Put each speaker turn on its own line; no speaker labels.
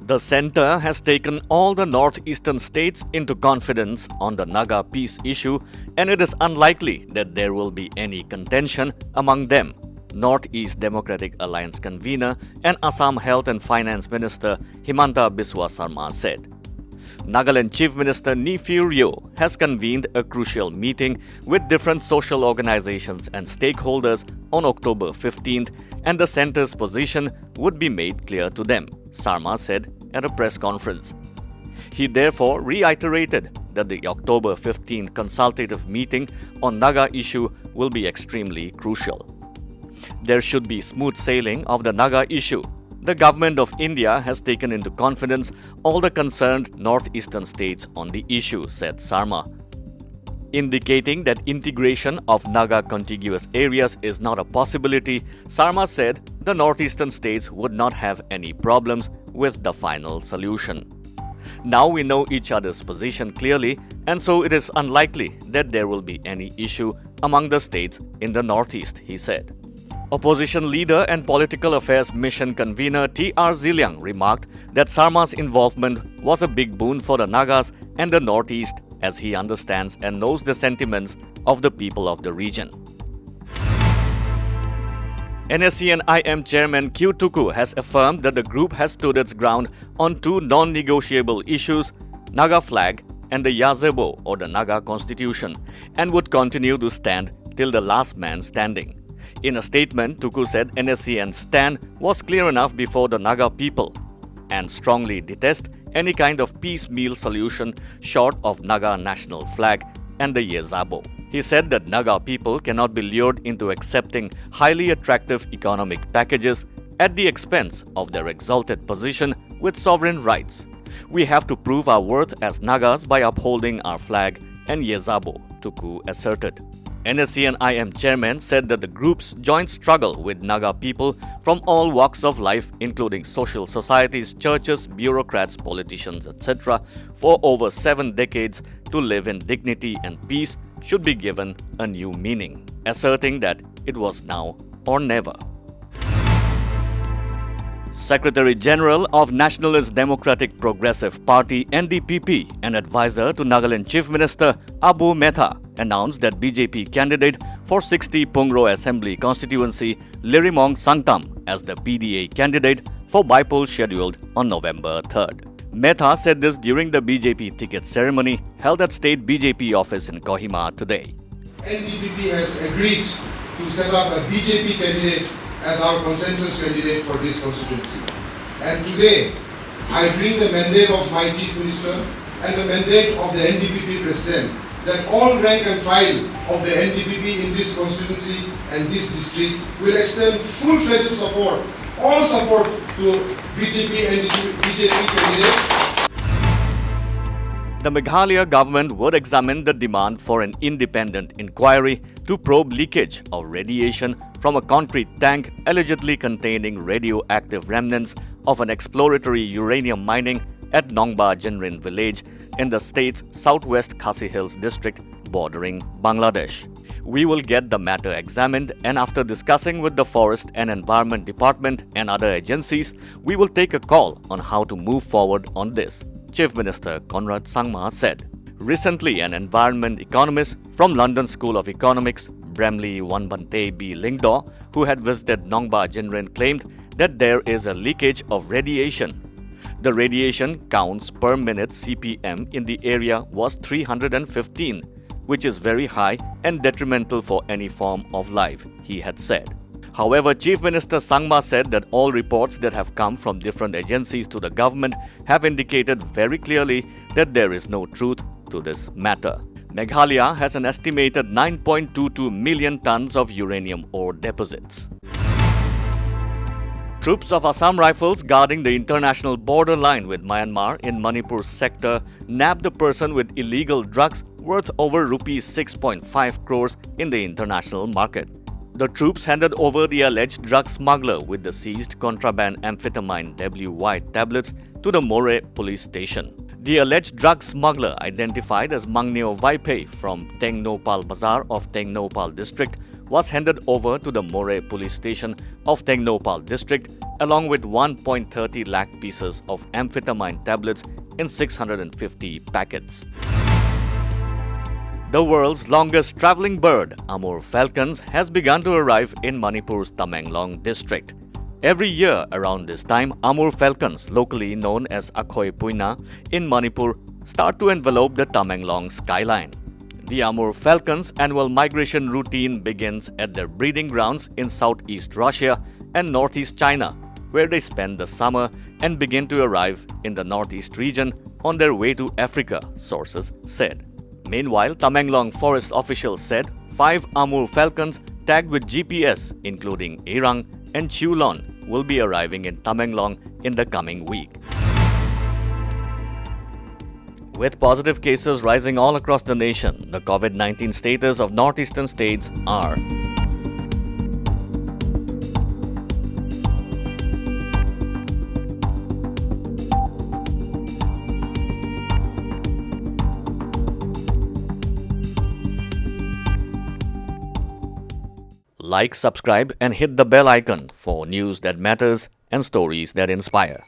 The centre has taken all the northeastern states into confidence on the Naga peace issue, and it is unlikely that there will be any contention among them, Northeast Democratic Alliance convener and Assam Health and Finance Minister Himanta Biswa Sarma said. Nagaland Chief Minister Neiphiu Rio has convened a crucial meeting with different social organizations and stakeholders on October 15th, and the centre's position would be made clear to them, Sarma said at a press conference. He therefore reiterated that the October 15th consultative meeting on Naga issue will be extremely crucial. There should be smooth sailing of the Naga issue. The government of India has taken into confidence all the concerned northeastern states on the issue, said Sarma. Indicating that integration of Naga contiguous areas is not a possibility, Sarma said the northeastern states would not have any problems with the final solution. Now we know each other's position clearly, and so it is unlikely that there will be any issue among the states in the northeast, he said. Opposition leader and Political Affairs Mission convener T.R. Ziliang remarked that Sarma's involvement was a big boon for the Nagas and the Northeast, as he understands and knows the sentiments of the people of the region. NSCN-IM Chairman Q Tuku has affirmed that the group has stood its ground on two non-negotiable issues, Naga flag and the Yazebo or the Naga constitution, and would continue to stand till the last man standing. In a statement, Tuku said NSCN's stand was clear enough before the Naga people and strongly detest any kind of piecemeal solution short of Naga national flag and the Yazabo. He said that Naga people cannot be lured into accepting highly attractive economic packages at the expense of their exalted position with sovereign rights. We have to prove our worth as Nagas by upholding our flag and Yazabo, Tuku asserted. NSCN-IM chairman said that the group's joint struggle with Naga people from all walks of life, including social societies, churches, bureaucrats, politicians, etc., for over 7 decades to live in dignity and peace should be given a new meaning, asserting that it was now or never. Secretary General of Nationalist Democratic Progressive Party NDPP and advisor to Nagaland Chief Minister Abu Metha announced that BJP candidate for 60 Pungro Assembly constituency Lirimong Sangtam as the PDA candidate for bypoll scheduled on November 3rd. Metha said this during the BJP ticket ceremony held at State BJP office in Kohima today.
NDPP has agreed to set up a BJP candidate as our consensus candidate for this constituency. And today, I bring the mandate of my Chief Minister and the mandate of the NDPP President that all rank and file of the NDPP in this constituency and this district will extend full-fledged support, all support to BJP and BJP candidate.
The Meghalaya government would examine the demand for an independent inquiry to probe leakage of radiation from a concrete tank allegedly containing radioactive remnants of an exploratory uranium mining at Nongba Jinrin village in the state's southwest Khasi Hills district bordering Bangladesh. We will get the matter examined, and after discussing with the Forest and Environment Department and other agencies, we will take a call on how to move forward on this, Chief Minister Conrad Sangma said. Recently, an environment economist from London School of Economics, Bramley Wanbante B. Lingdaw, who had visited Nongba Jinrin, claimed that there is a leakage of radiation. The radiation counts per minute CPM in the area was 315, which is very high and detrimental for any form of life, he had said. However, Chief Minister Sangma said that all reports that have come from different agencies to the government have indicated very clearly that there is no truth to this matter. Meghalaya has an estimated 9.22 million tons of uranium ore deposits. Troops of Assam Rifles guarding the international border line with Myanmar in Manipur sector nabbed a person with illegal drugs worth over rupees 6.5 crores in the international market. The troops handed over the alleged drug smuggler with the seized contraband amphetamine WY tablets to the More police station. The alleged drug smuggler, identified as Mangneo Vaipei from Tengnopal Bazaar of Tengnopal district, was handed over to the More police station of Tengnoupal district along with 1.30 lakh pieces of amphetamine tablets in 650 packets. The world's longest traveling bird, Amur falcons, has begun to arrive in Manipur's Tamenglong district. Every year around this time, Amur falcons, locally known as Akhoi Puina in Manipur, start to envelope the Tamenglong skyline. The Amur falcons' annual migration routine begins at their breeding grounds in southeast Russia and northeast China, where they spend the summer and begin to arrive in the northeast region on their way to Africa, sources said. Meanwhile, Tamenglong forest officials said 5 Amur falcons tagged with GPS, including Irang and Chulon, will be arriving in Tamenglong in the coming week. With positive cases rising all across the nation, the COVID-19 status of northeastern states are: like, subscribe, and hit the bell icon for news that matters and stories that inspire.